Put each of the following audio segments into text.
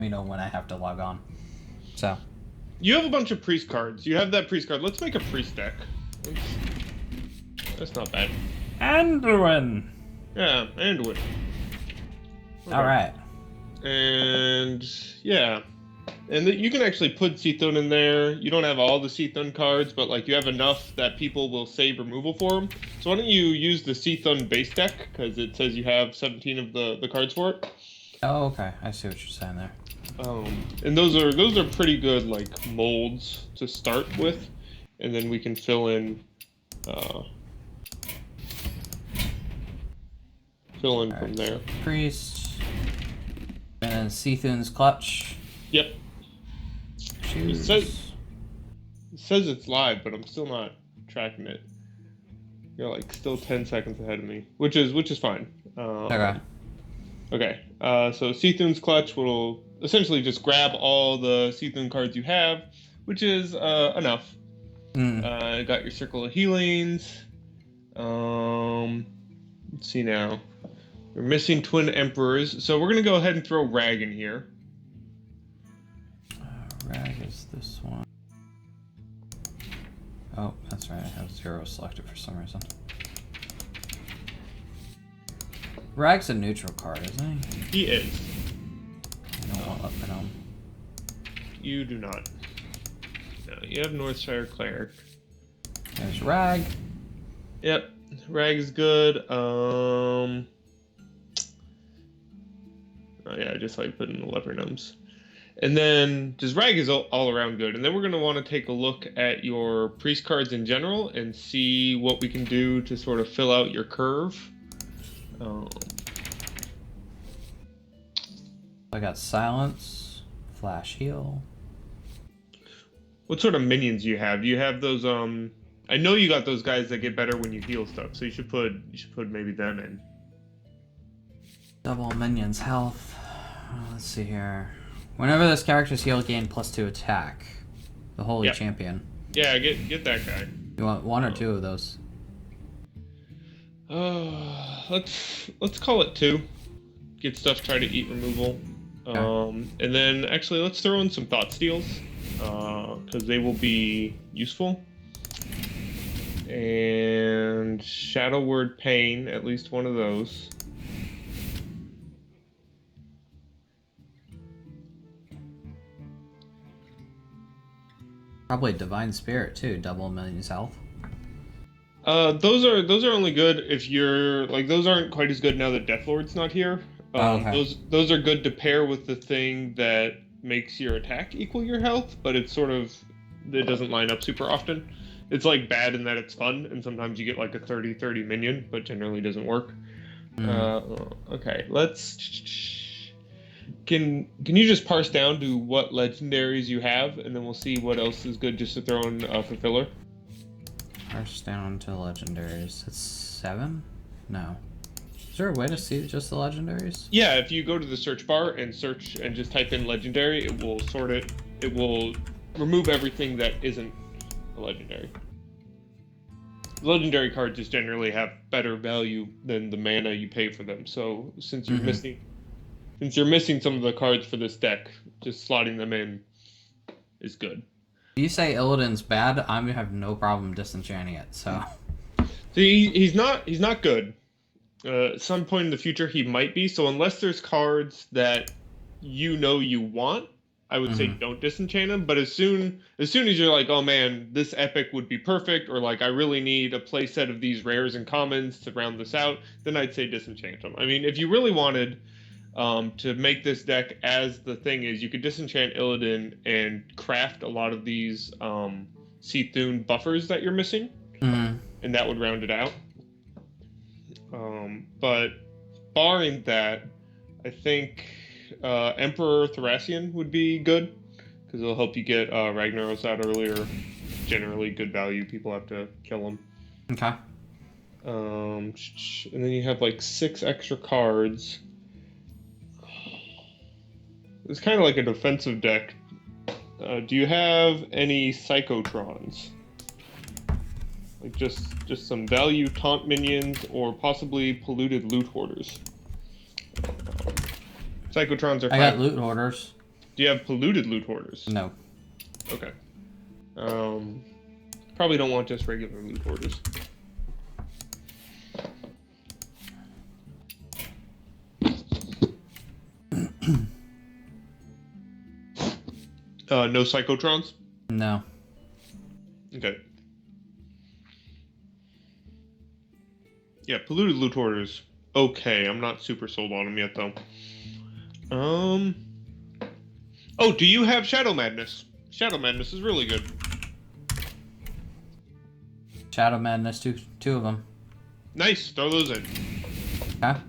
me know when I have to log on. So. You have a bunch of priest cards. You have that priest card. Let's make a priest deck. That's not bad. And win. Yeah, and win. Okay. All right. And yeah, and you can actually put Seathun in there. You don't have all the Seathun cards, but like you have enough that people will save removal for them. So why don't you use the Seathun base deck, because it says you have 17 of the cards for it. Oh, okay. I see what you're saying there. And those are pretty good like molds to start with, and then we can fill in from there. Priest, and then Seathun's clutch. Yep. Choose. It says it's live, but I'm still not tracking it. You're like still 10 seconds ahead of me, which is fine. Okay. Okay. So Seathun's clutch will essentially just grab all the Seathun cards you have, which is enough. Got your Circle of Healings. Let's see now. We're missing Twin Emperors, so we're gonna go ahead and throw Rag in here. Rag is this one. Oh, that's right. I have 0 selected for some reason. Rag's a neutral card, isn't he? He is. I don't want Lebanon. You do not. No, you have Northshire Cleric. There's Rag. Yep, Rag is good. Oh yeah, I just like putting the leper gnomes. And then just Rag is all around good. And then we're going to want to take a look at your priest cards in general and see what we can do to sort of fill out your curve. I got Silence, Flash Heal. What sort of minions do you have? Do you have those I know you got those guys that get better when you heal stuff, so you should put maybe them in. Double minions health. Let's see here. Whenever this character's healed, gain +2 attack. The Holy Champion. Yeah, get that guy. You want 1 or 2 of those? Let's call it 2. Get stuff, try to eat removal. Okay. And then actually let's throw in some Thought Steals, because they will be useful. And Shadow Word Pain, at least one of those. Probably Divine Spirit too, double minions health. Those are only good if you're like, those aren't quite as good now that Deathlord's not here. Okay. Those are good to pair with the thing that makes your attack equal your health, but it doesn't line up super often. It's like bad in that it's fun, and sometimes you get like a 30-30 minion, but generally doesn't work. Okay, Can you just parse down to what legendaries you have, and then we'll see what else is good just to throw in for filler? Parse down to legendaries. It's 7? No. Is there a way to see just the legendaries? Yeah, if you go to the search bar and search and just type in legendary, it will sort it. It will remove everything that isn't a legendary. Legendary cards just generally have better value than the mana you pay for them. So since you're missing some of the cards for this deck, just slotting them in is good. If you say Illidan's bad, I'm gonna have no problem disenchanting it. So he's not good. At some point in the future, he might be. So unless there's cards that you want, I would say don't disenchant him. But as soon as you're like, oh man, this epic would be perfect, or like I really need a play set of these rares and commons to round this out, then I'd say disenchant him. I mean, if you really wanted to make this deck as the thing is, you could disenchant Illidan and craft a lot of these Seathun buffers that you're missing, and that would round it out. But barring that, I think Emperor Thracian would be good, because it'll help you get Ragnaros out earlier. Generally good value. People have to kill him. okay. And then you have like 6 extra cards. It's kind of like a defensive deck. Do you have any Psychotrons? Like just some value taunt minions, or possibly polluted loot hoarders. Psychotrons are. I got loot hoarders. Do you have polluted loot hoarders? No. Okay. Probably don't want just regular loot hoarders. No psychotrons? No. Okay. Yeah, polluted loot hoarders. Okay, I'm not super sold on them yet though. Oh, do you have Shadow Madness? Shadow Madness is really good. Shadow Madness, two of them. Nice, throw those in. Okay.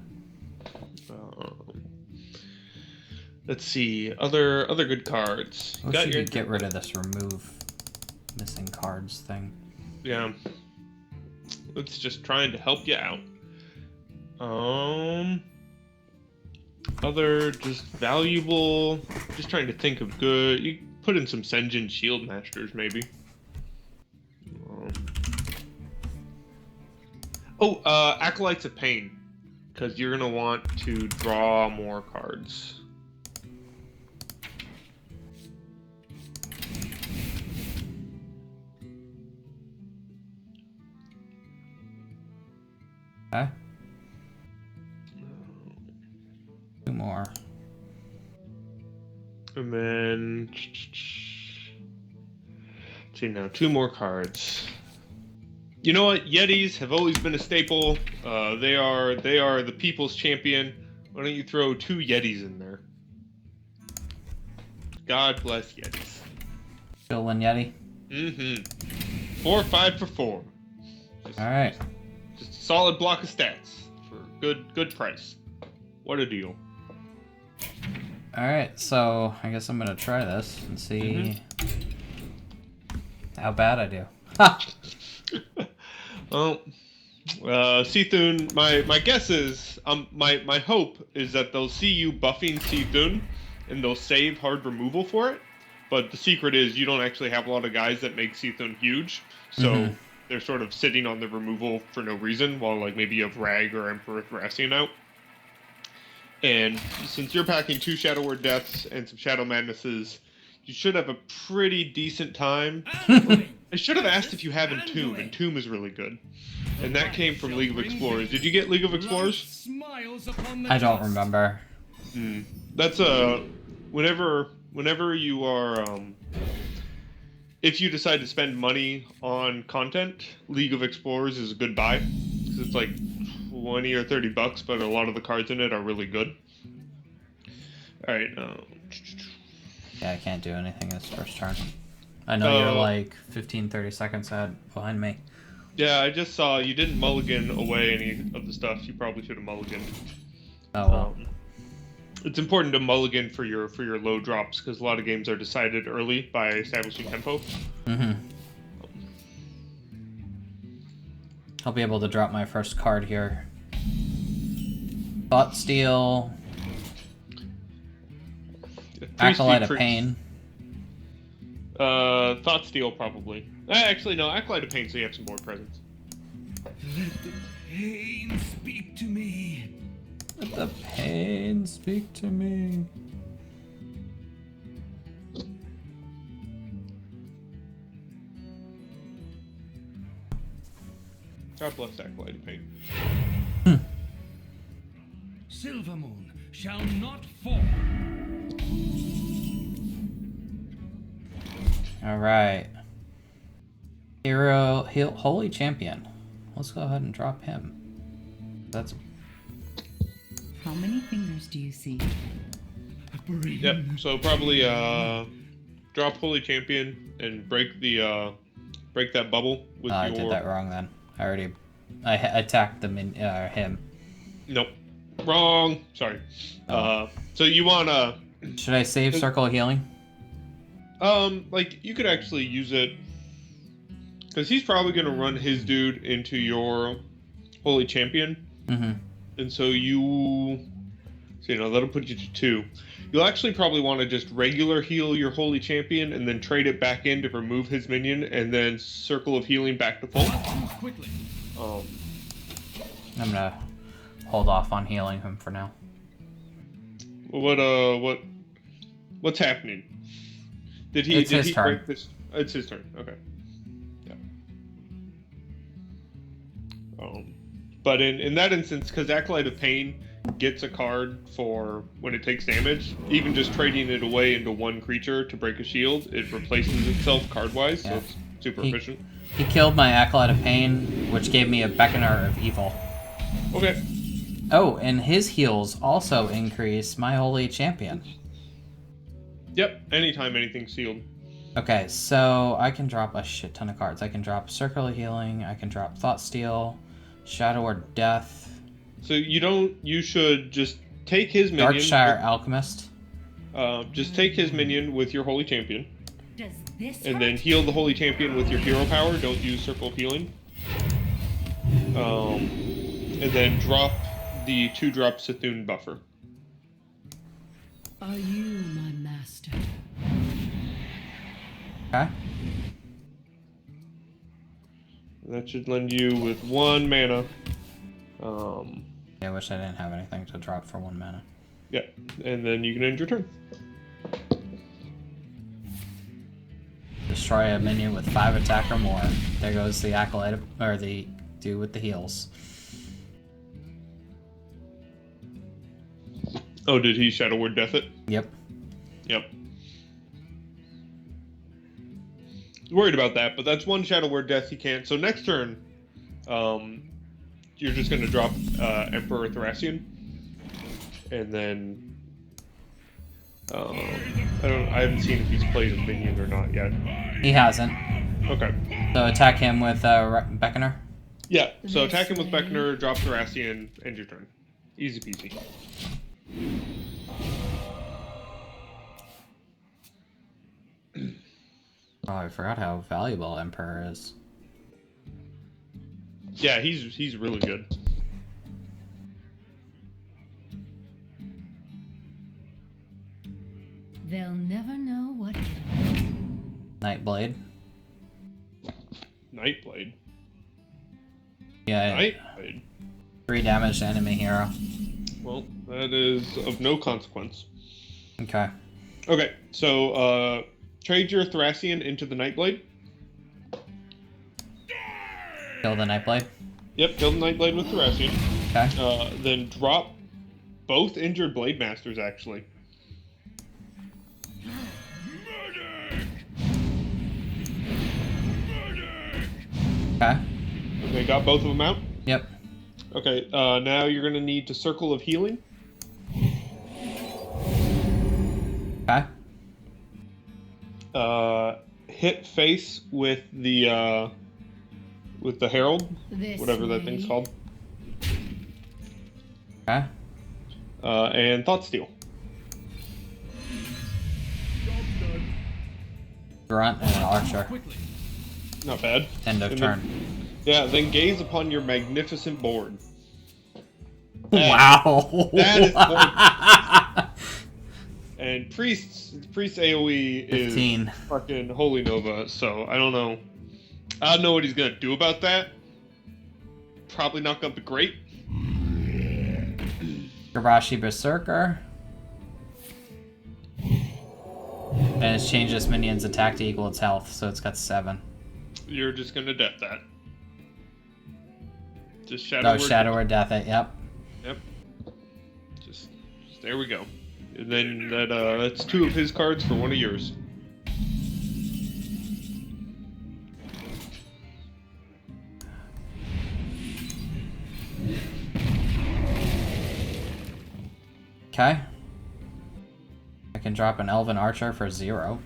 Let's see, other good cards. I wish you could get rid of this remove missing cards thing. Yeah. It's just trying to help you out. Other just valuable. Just trying to think of good. You put in some Senjin Shield Masters maybe. Acolytes of Pain, because you're gonna want to draw more cards. Okay. Two more. And then, see now, two more cards. You know what? Yetis have always been a staple. They are the people's champion. Why don't you throw two Yetis in there? God bless Yetis. Still one Yeti. 4 5 for 4. All right. Just a solid block of stats for good price. What a deal. All right. So I guess I'm gonna try this and see how bad I do. Ha! Well, Seathun, my guess is, my hope is that they'll see you buffing Seathun, and they'll save hard removal for it. But the secret is you don't actually have a lot of guys that make Seathun huge, so they're sort of sitting on the removal for no reason, while like maybe you have Rag or Emperor Thracian out. And since you're packing 2 Shadow Word Deaths and some Shadow Madnesses, you should have a pretty decent time. I should have asked if you have Entomb. Entomb is really good. And that came from League of Explorers. Did you get League of Explorers? I don't remember. That's whenever you are if you decide to spend money on content, League of Explorers is a good buy, because it's like 20 or 30 bucks, but a lot of the cards in it are really good. All right. Yeah, I can't do anything this first turn. I know you're like 15-30 seconds ahead behind me. Yeah, I just saw you didn't mulligan away any of the stuff. You probably should have mulliganed. Oh well. It's important to mulligan for your low drops, because a lot of games are decided early by establishing tempo. I'll be able to drop my first card here. Thought Steal. Acolyte of Pain. Thought Steal probably. Actually, no. Acolyte of Pain, so you have some board presence. Let the pain speak to me. Let the pain speak to me. God bless Acolyte of Pain. Silver Moon shall not fall. All right. Holy Champion. Let's go ahead and drop him. That's. How many fingers do you see? Yep. So probably drop Holy Champion and break break that bubble with I did that wrong then. I attacked him. Nope. Wrong. Sorry. So you want Should I save Circle of Healing? like you could actually use it, because he's probably going to run his dude into your Holy Champion. And so that'll put you to 2. You'll actually probably want to just regular heal your Holy Champion and then trade it back in to remove his minion, and then Circle of Healing back to full. I'm gonna hold off on healing him for now. What What's happening? It's his turn. break this? It's his turn. Okay. Yeah. But in that instance, because Acolyte of Pain gets a card for when it takes damage, even just trading it away into one creature to break a shield, it replaces itself card-wise, so it's super efficient. He killed my Acolyte of Pain, which gave me a Beckoner of Evil. Okay. Oh, and his heals also increase my Holy Champion. Yep, anytime anything's sealed. Okay, so I can drop a shit ton of cards. I can drop Circle of Healing, I can drop Thought Steal, Shadow or Death. So you should just take his minion. Darkshire Alchemist. Just take his minion with your Holy Champion. Does this And hurt? then heal the Holy Champion with your Hero Power. Don't use Circle of Healing. And then drop the 2-drop Sithun buffer. Are you my master? Okay. That should lend you with 1 mana. Yeah, I wish I didn't have anything to drop for 1 mana. Yeah, and then you can end your turn. Destroy a minion with 5 attack or more. There goes the Acolyte, or the dude with the heals. Oh, did he Shadow Word Death it? Yep. Yep. Worried about that, but that's 1 Shadow Word Death he can't. So next turn, you're just going to drop Emperor Thracian, and then I haven't seen if he's played a minion or not yet. He hasn't. Okay. So attack him with Beckoner. Yeah. So attack him with Beckoner, drop Thracian, end your turn. Easy peasy. Oh, I forgot how valuable Emperor is. Yeah, he's really good. They'll never know what hit 'em. Nightblade. Nightblade. Yeah. Nightblade. 3 damage to enemy hero. Well, that is of no consequence. Okay. Okay, so trade your Thracian into the Nightblade. Kill the Nightblade. Yep, kill the Nightblade with Thracian. Okay. Then drop both injured Blade Masters, actually. Okay. Okay, got both of them out? Yep. Okay, now you're going to need to Circle of Healing. Okay. Hit face with the Herald, This whatever that way. thing's called. Okay. And Thought Steal. Grunt and an Archer. Not bad. End of And turn. Yeah, then gaze upon your magnificent board. Wow. That is and priest AoE is 15. fucking Holy Nova, so I don't know. I don't know what he's gonna do about that. Probably not gonna be great. Karashi Berserker. And it changes minions' attack to equal its health, so it's got 7. You're just gonna death that. Just Shadow Word. Shadow or Death it, yep. Yep. Just there we go. And then that's 2 of his cards for 1 of yours. Okay. I can drop an Elven Archer for 0.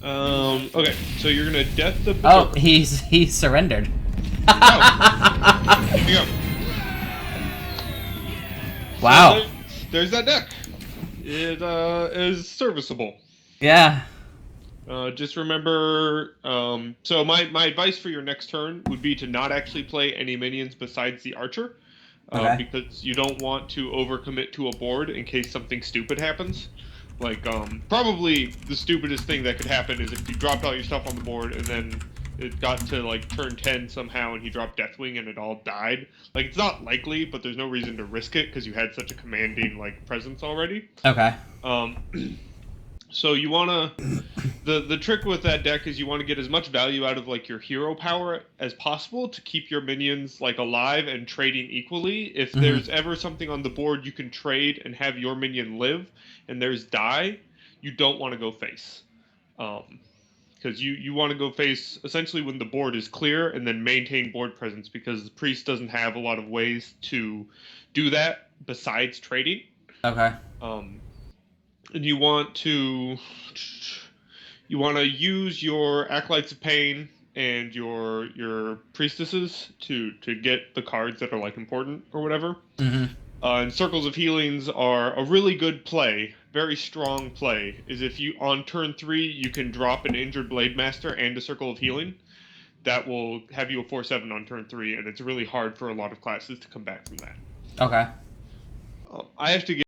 Okay, so you're gonna death the Oh, Berserker. he surrendered. There you go. Wow. So there's that deck. It is serviceable. Yeah. Just remember, so my advice for your next turn would be to not actually play any minions besides the Archer. Okay. Because you don't want to overcommit to a board in case something stupid happens. Like, probably the stupidest thing that could happen is if you dropped all your stuff on the board and then it got to, like, turn 10 somehow and he dropped Deathwing and it all died. Like, it's not likely, but there's no reason to risk it because you had such a commanding, like, presence already. Okay. So you want to the trick with that deck is you want to get as much value out of like your hero power as possible to keep your minions like alive and trading equally. If there's ever something on the board you can trade and have your minion live, and there's die, you don't want to go face. Because you want to go face essentially when the board is clear and then maintain board presence, because the priest doesn't have a lot of ways to do that besides trading. Okay. And you want to use your acolytes of pain and your priestesses to get the cards that are like important or whatever. And circles of healings are a really good play, very strong play. Is if you on turn 3 you can drop an injured blade master and a circle of healing, that will have you a 4/7 on turn 3, and it's really hard for a lot of classes to come back from that. Okay. I have to get